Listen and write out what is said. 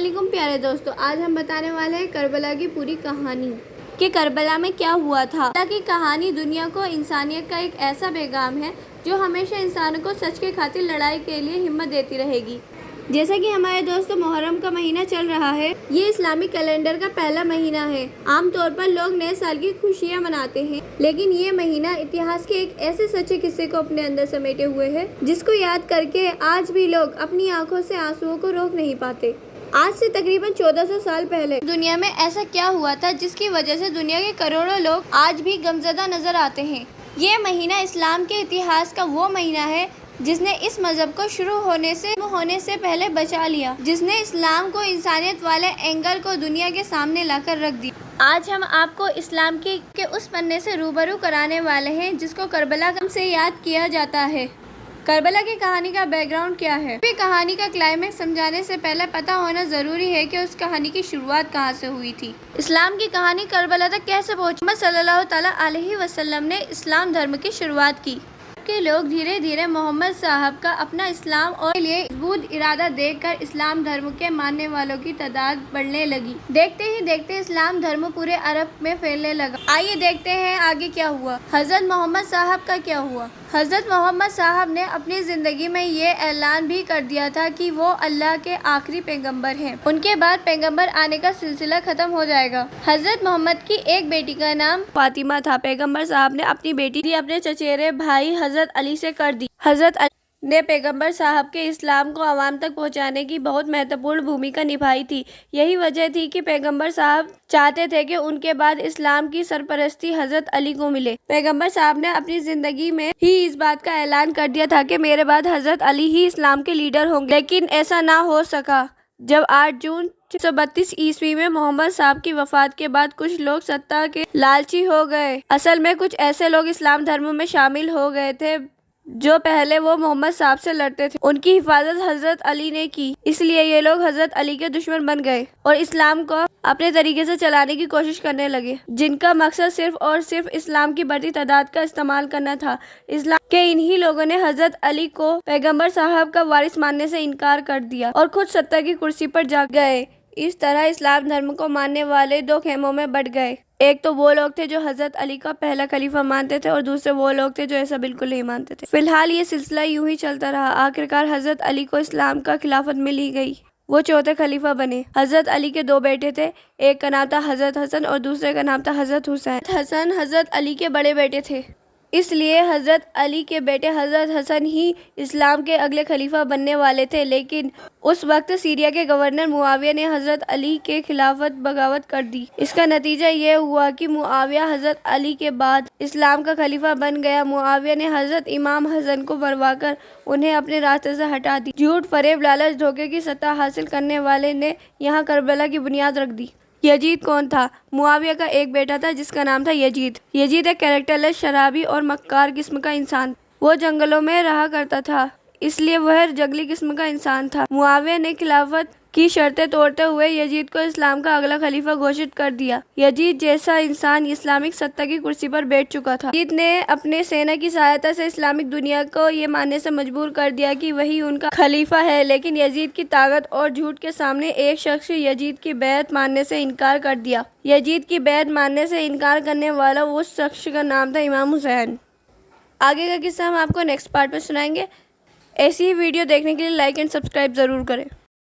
علیکم پیارے دوستو، آج ہم بتانے والے ہیں کربلا کی پوری کہانی کہ کربلا میں کیا ہوا تھا۔ کربلا کی کہانی دنیا کو انسانیت کا ایک ایسا پیغام ہے جو ہمیشہ انسانوں کو سچ کے خاطر لڑائی کے لیے ہمت دیتی رہے گی۔ جیسا کہ ہمارے دوستو محرم کا مہینہ چل رہا ہے، یہ اسلامی کیلنڈر کا پہلا مہینہ ہے۔ عام طور پر لوگ نئے سال کی خوشیاں مناتے ہیں، لیکن یہ مہینہ اتہاس کے ایک ایسے سچے قصے کو اپنے اندر سمیٹے ہوئے ہے جس کو یاد کر کے آج بھی لوگ اپنی آنکھوں سے آنسوؤں کو روک نہیں پاتے۔ آج سے تقریباً 1400 سال پہلے دنیا میں ایسا کیا ہوا تھا جس کی وجہ سے دنیا کے کروڑوں لوگ آج بھی غمزدہ نظر آتے ہیں۔ یہ مہینہ اسلام کے اتہاس کا وہ مہینہ ہے جس نے اس مذہب کو شروع ہونے سے پہلے بچا لیا، جس نے اسلام کو انسانیت والے اینگل کو دنیا کے سامنے لا کر رکھ دیا۔ آج ہم آپ کو اسلام کے اس پنے سے روبرو کرانے والے ہیں جس کو کربلا کے نام سے یاد کیا جاتا ہے۔ کربلا کی کہانی کا بیک گراؤنڈ کیا ہے؟ کہانی کا کلائمیکس سمجھانے سے پہلے پتہ ہونا ضروری ہے کہ اس کہانی کی شروعات کہاں سے ہوئی تھی۔ اسلام کی کہانی کربلا تک کیسے پہنچی؟ محمد صلی اللہ تعالیٰ علیہ وسلم نے اسلام دھرم کی شروعات کی کہ لوگ دھیرے دھیرے محمد صاحب کا اپنا اسلام اور کے لیے مضبوط ارادہ دیکھ کر اسلام دھرم کے ماننے والوں کی تعداد بڑھنے لگی۔ دیکھتے ہی دیکھتے اسلام دھرم پورے عرب میں پھیلنے لگا۔ آئیے دیکھتے ہیں آگے کیا ہوا۔ حضرت محمد صاحب کا کیا ہوا؟ حضرت محمد صاحب نے اپنی زندگی میں یہ اعلان بھی کر دیا تھا کہ وہ اللہ کے آخری پیغمبر ہیں، ان کے بعد پیغمبر آنے کا سلسلہ ختم ہو جائے گا۔ حضرت محمد کی ایک بیٹی کا نام فاطمہ تھا۔ پیغمبر صاحب نے اپنی بیٹی اپنے چچیرے بھائی حضرت علی سے کر دی۔ حضرت علی نے پیغمبر صاحب کے اسلام کو عوام تک پہنچانے کی بہت مہتوپورن بھومکا نبھائی تھی۔ یہی وجہ تھی کہ پیغمبر صاحب چاہتے تھے کہ ان کے بعد اسلام کی سرپرستی حضرت علی کو ملے۔ پیغمبر صاحب نے اپنی زندگی میں ہی اس بات کا اعلان کر دیا تھا کہ میرے بعد حضرت علی ہی اسلام کے لیڈر ہوں گے، لیکن ایسا نہ ہو سکا۔ جب 8 جون 632 عیسوی میں محمد صاحب کی وفات کے بعد کچھ لوگ سطح کے لالچی ہو گئے۔ اصل میں کچھ ایسے لوگ اسلام دھرم میں شامل ہو گئے تھے جو پہلے وہ محمد صاحب سے لڑتے تھے، ان کی حفاظت حضرت علی نے کی، اس لیے یہ لوگ حضرت علی کے دشمن بن گئے اور اسلام کو اپنے طریقے سے چلانے کی کوشش کرنے لگے، جن کا مقصد صرف اور صرف اسلام کی بڑھتی تعداد کا استعمال کرنا تھا۔ اسلام کے انہی لوگوں نے حضرت علی کو پیغمبر صاحب کا وارث ماننے سے انکار کر دیا اور خود سطح کی کرسی پر جا گئے۔ اس طرح اسلام دھرم کو ماننے والے 2 خیموں میں بٹ گئے۔ ایک تو وہ لوگ تھے جو حضرت علی کا پہلا خلیفہ مانتے تھے اور دوسرے وہ لوگ تھے جو ایسا بالکل نہیں مانتے تھے۔ فی الحال یہ سلسلہ یوں ہی چلتا رہا۔ آخرکار حضرت علی کو اسلام کا خلافت مل ہی گئی، وہ چوتھے خلیفہ بنے۔ حضرت علی کے 2 بیٹے تھے، ایک کا نام تھا حضرت حسن اور دوسرے کا نام تھا حضرت حسین۔ حسن حضرت علی کے بڑے بیٹے تھے، اس لیے حضرت علی کے بیٹے حضرت حسن ہی اسلام کے اگلے خلیفہ بننے والے تھے، لیکن اس وقت سیریا کے گورنر معاویہ نے حضرت علی کے خلاف بغاوت کر دی۔ اس کا نتیجہ یہ ہوا کہ معاویہ حضرت علی کے بعد اسلام کا خلیفہ بن گیا۔ معاویہ نے حضرت امام حسن کو مروا کر انہیں اپنے راستے سے ہٹا دی۔ جھوٹ، فریب، لالچ، دھوکے کی سطح حاصل کرنے والے نے یہاں کربلا کی بنیاد رکھ دی۔ یزید کون تھا؟ معاویہ کا ایک بیٹا تھا جس کا نام تھا یزید۔ یزید ایک کیریکٹرلیس، شرابی اور مکار قسم کا انسان تھا۔ وہ جنگلوں میں رہا کرتا تھا، اس لیے وہ جنگلی قسم کا انسان تھا۔ معاویہ نے خلافت کی شرطیں توڑتے ہوئے یزید کو اسلام کا اگلا خلیفہ گھوشت کر دیا۔ یزید جیسا انسان اسلامک سطح کی کرسی پر بیٹھ چکا تھا۔ یزید نے اپنے سینا کی سہایتا سے اسلامک دنیا کو یہ ماننے سے مجبور کر دیا کہ وہی ان کا خلیفہ ہے، لیکن یزید کی طاقت اور جھوٹ کے سامنے ایک شخص یزید کی بیعت ماننے سے انکار کر دیا۔ یزید کی بیعت ماننے سے انکار کرنے والا اس شخص کا نام تھا امام حسین۔ آگے کا قصہ ہم آپ کو نیکسٹ پارٹ میں سنائیں گے۔ ایسی ہی ویڈیو دیکھنے کے لیے لائک اینڈ سبسکرائب ضرور کریں۔